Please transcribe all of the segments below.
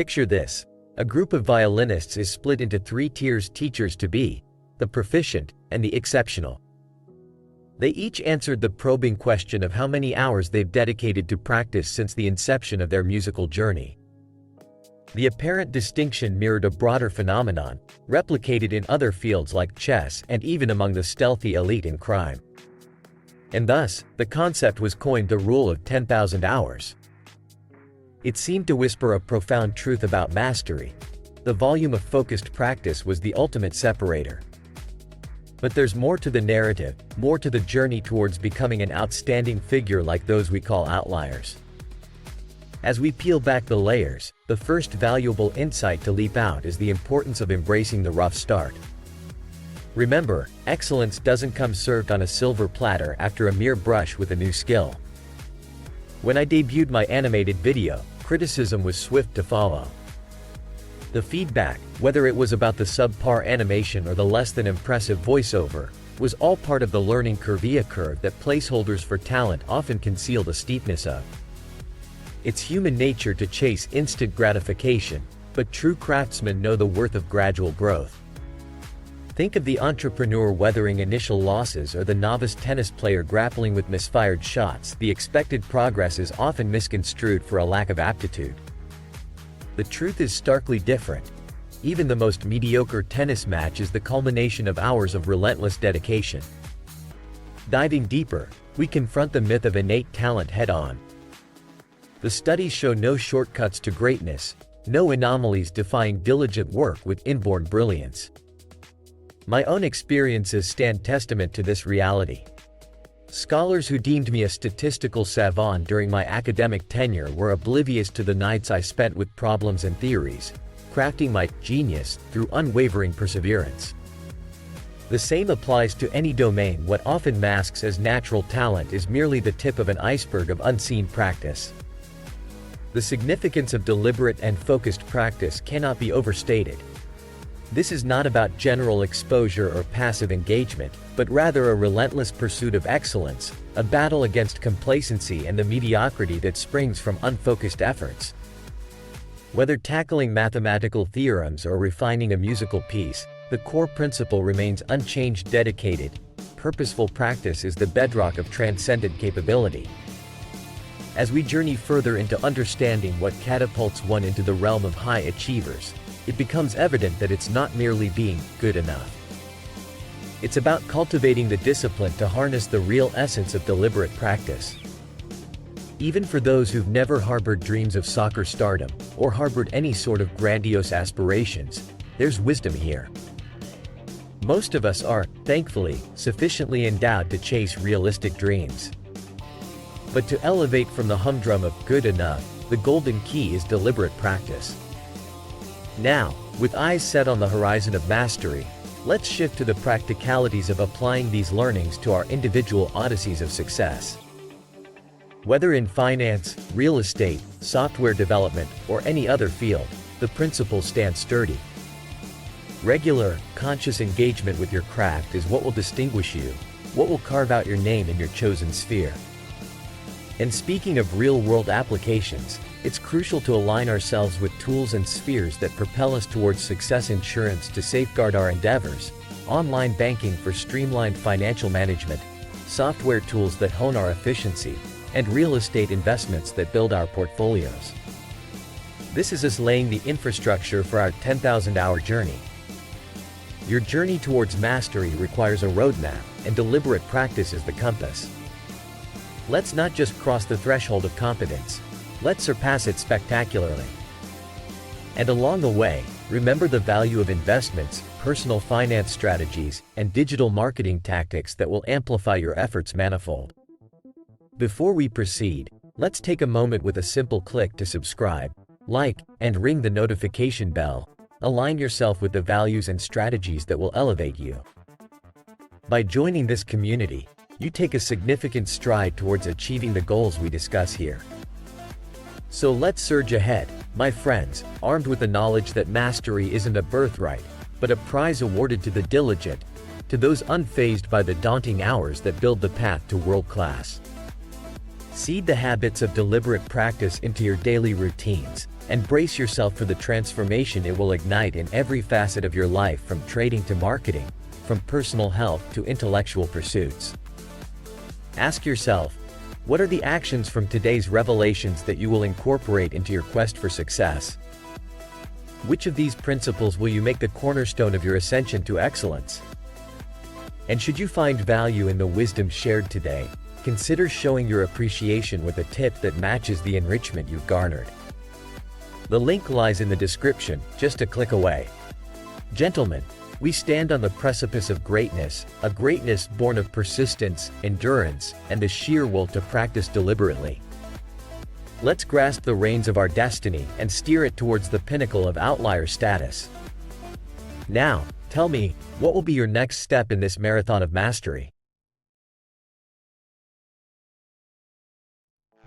Picture this. A group of violinists is split into three tiers: teachers to be, the proficient, and the exceptional. They each answered the probing question of how many hours they've dedicated to practice since the inception of their musical journey. The apparent distinction mirrored a broader phenomenon, replicated in other fields like chess and even among the stealthy elite in crime. And thus, the concept was coined the rule of 10,000 hours. It seemed to whisper a profound truth about mastery. The volume of focused practice was the ultimate separator. But there's more to the narrative, more to the journey towards becoming an outstanding figure like those we call outliers. As we peel back the layers, the first valuable insight to leap out is the importance of embracing the rough start. Remember, excellence doesn't come served on a silver platter after a mere brush with a new skill. When I debuted my animated video, criticism was swift to follow. The feedback, whether it was about the subpar animation or the less than impressive voiceover, was all part of the learning curve, a curve that placeholders for talent often conceal the steepness of. It's human nature to chase instant gratification, but true craftsmen know the worth of gradual growth. Think of the entrepreneur weathering initial losses or the novice tennis player grappling with misfired shots. The expected progress is often misconstrued for a lack of aptitude. The truth is starkly different. Even the most mediocre tennis match is the culmination of hours of relentless dedication. Diving deeper, we confront the myth of innate talent head-on. The studies show no shortcuts to greatness, no anomalies defying diligent work with inborn brilliance. My own experiences stand testament to this reality. Scholars who deemed me a statistical savant during my academic tenure were oblivious to the nights I spent with problems and theories, crafting my genius through unwavering perseverance. The same applies to any domain. What often masks as natural talent is merely the tip of an iceberg of unseen practice. The significance of deliberate and focused practice cannot be overstated. This is not about general exposure or passive engagement, but rather a relentless pursuit of excellence, a battle against complacency and the mediocrity that springs from unfocused efforts. Whether tackling mathematical theorems or refining a musical piece, the core principle remains unchanged: dedicated, purposeful practice is the bedrock of transcendent capability. As we journey further into understanding what catapults one into the realm of high achievers, it becomes evident that it's not merely being good enough. It's about cultivating the discipline to harness the real essence of deliberate practice. Even for those who've never harbored dreams of soccer stardom, or harbored any sort of grandiose aspirations, there's wisdom here. Most of us are, thankfully, sufficiently endowed to chase realistic dreams. But to elevate from the humdrum of good enough, the golden key is deliberate practice. Now, with eyes set on the horizon of mastery, let's shift to the practicalities of applying these learnings to our individual odysseys of success. Whether in finance, real estate, software development, or any other field, the principles stand sturdy. Regular, conscious engagement with your craft is what will distinguish you, what will carve out your name in your chosen sphere. And speaking of real-world applications, it's crucial to align ourselves with tools and spheres that propel us towards success: insurance to safeguard our endeavors, online banking for streamlined financial management, software tools that hone our efficiency, and real estate investments that build our portfolios. This is us laying the infrastructure for our 10,000-hour journey. Your journey towards mastery requires a roadmap, and deliberate practice is the compass. Let's not just cross the threshold of competence, let's surpass it spectacularly. And along the way, remember the value of investments, personal finance strategies, and digital marketing tactics that will amplify your efforts manifold. Before we proceed, let's take a moment with a simple click to subscribe, like, and ring the notification bell. Align yourself with the values and strategies that will elevate you. By joining this community, you take a significant stride towards achieving the goals we discuss here. So let's surge ahead, my friends, armed with the knowledge that mastery isn't a birthright, but a prize awarded to the diligent, to those unfazed by the daunting hours that build the path to world class. Seed the habits of deliberate practice into your daily routines, and brace yourself for the transformation it will ignite in every facet of your life, from trading to marketing, from personal health to intellectual pursuits. Ask yourself, what are the actions from today's revelations that you will incorporate into your quest for success? Which of these principles will you make the cornerstone of your ascension to excellence? And should you find value in the wisdom shared today, consider showing your appreciation with a tip that matches the enrichment you've garnered. The link lies in the description, just a click away. Gentlemen, we stand on the precipice of greatness, a greatness born of persistence, endurance, and the sheer will to practice deliberately. Let's grasp the reins of our destiny and steer it towards the pinnacle of outlier status. Now, tell me, what will be your next step in this marathon of mastery?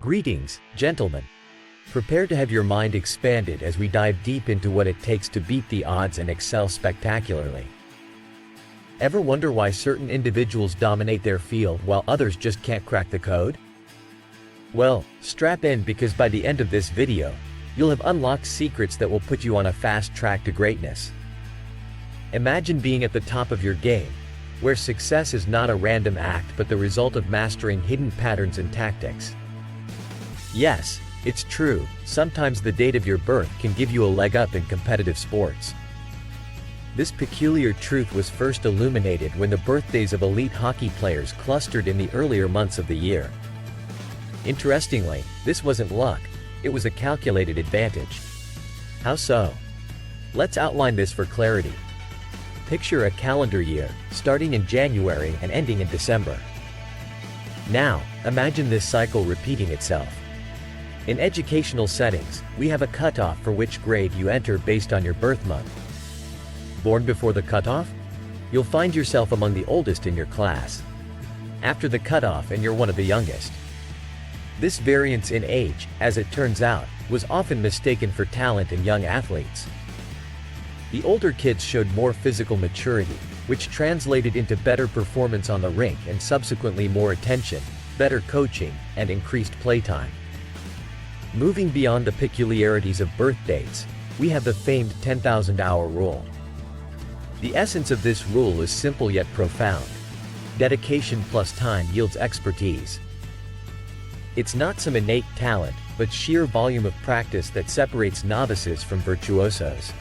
Greetings, gentlemen. Prepare to have your mind expanded as we dive deep into what it takes to beat the odds and excel spectacularly. Ever wonder why certain individuals dominate their field while others just can't crack the code? Well, strap in, because by the end of this video, you'll have unlocked secrets that will put you on a fast track to greatness. Imagine being at the top of your game, where success is not a random act but the result of mastering hidden patterns and tactics. Yes, it's true, sometimes the date of your birth can give you a leg up in competitive sports. This peculiar truth was first illuminated when the birthdays of elite hockey players clustered in the earlier months of the year. Interestingly, this wasn't luck, it was a calculated advantage. How so? Let's outline this for clarity. Picture a calendar year, starting in January and ending in December. Now, imagine this cycle repeating itself. In educational settings, we have a cutoff for which grade you enter based on your birth month. Born before the cutoff? You'll find yourself among the oldest in your class. After the cutoff and you're one of the youngest. This variance in age, as it turns out, was often mistaken for talent in young athletes. The older kids showed more physical maturity, which translated into better performance on the rink and subsequently more attention, better coaching, and increased playtime. Moving beyond the peculiarities of birth dates, we have the famed 10,000-hour rule. The essence of this rule is simple yet profound. Dedication plus time yields expertise. It's not some innate talent, but sheer volume of practice that separates novices from virtuosos.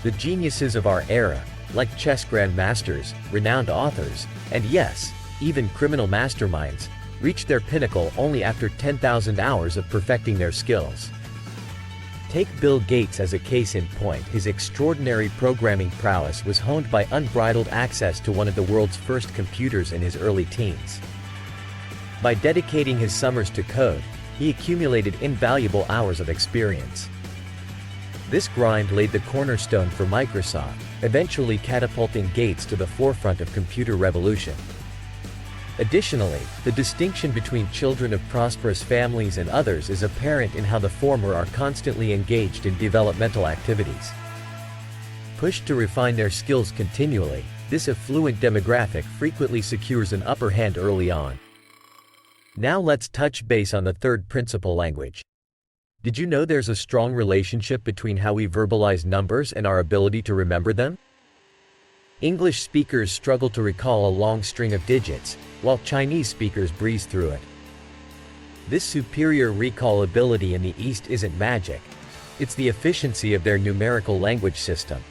The geniuses of our era, like chess grandmasters, renowned authors, and yes, even criminal masterminds, reach their pinnacle only after 10,000 hours of perfecting their skills. Take Bill Gates as a case in point. His extraordinary programming prowess was honed by unbridled access to one of the world's first computers in his early teens. By dedicating his summers to code, he accumulated invaluable hours of experience. This grind laid the cornerstone for Microsoft, eventually catapulting Gates to the forefront of computer revolution. Additionally, the distinction between children of prosperous families and others is apparent in how the former are constantly engaged in developmental activities. Pushed to refine their skills continually, this affluent demographic frequently secures an upper hand early on. Now let's touch base on the third principle: language. Did you know there's a strong relationship between how we verbalize numbers and our ability to remember them? English speakers struggle to recall a long string of digits, while Chinese speakers breeze through it. This superior recall ability in the East isn't magic. It's the efficiency of their numerical language system.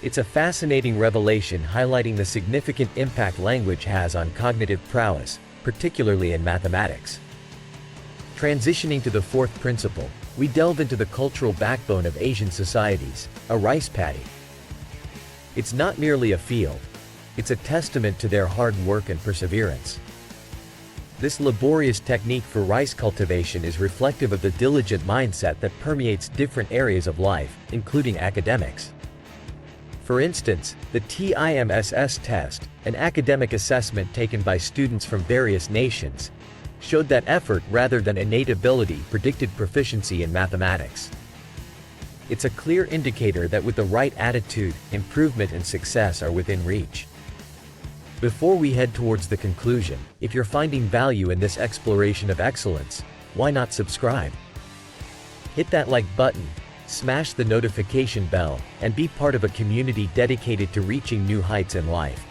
It's a fascinating revelation highlighting the significant impact language has on cognitive prowess, particularly in mathematics. Transitioning to the fourth principle, we delve into the cultural backbone of Asian societies, a rice paddy. It's not merely a field. It's a testament to their hard work and perseverance. This laborious technique for rice cultivation is reflective of the diligent mindset that permeates different areas of life, including academics. For instance, the TIMSS test, an academic assessment taken by students from various nations, showed that effort rather than innate ability predicted proficiency in mathematics. It's a clear indicator that with the right attitude, improvement and success are within reach. Before we head towards the conclusion, if you're finding value in this exploration of excellence, why not subscribe? Hit that like button, smash the notification bell, and be part of a community dedicated to reaching new heights in life.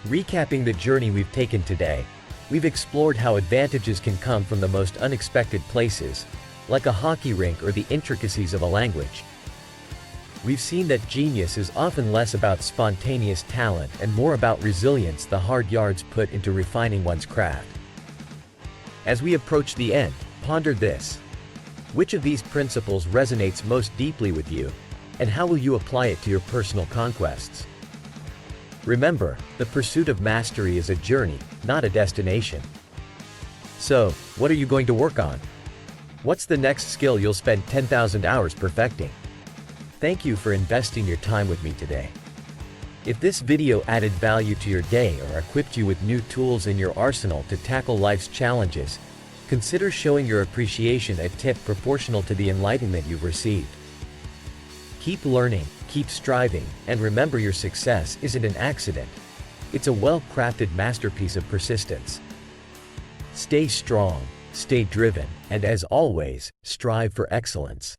Recapping the journey we've taken today, we've explored how advantages can come from the most unexpected places, like a hockey rink or the intricacies of a language. We've seen that genius is often less about spontaneous talent and more about resilience, the hard yards put into refining one's craft. As we approach the end, ponder this. Which of these principles resonates most deeply with you, and how will you apply it to your personal conquests? Remember, the pursuit of mastery is a journey, not a destination. So, what are you going to work on? What's the next skill you'll spend 10,000 hours perfecting? Thank you for investing your time with me today. If this video added value to your day or equipped you with new tools in your arsenal to tackle life's challenges, consider showing your appreciation a tip proportional to the enlightenment you've received. Keep learning, keep striving, and remember your success isn't an accident. It's a well-crafted masterpiece of persistence. Stay strong, stay driven, and as always, strive for excellence.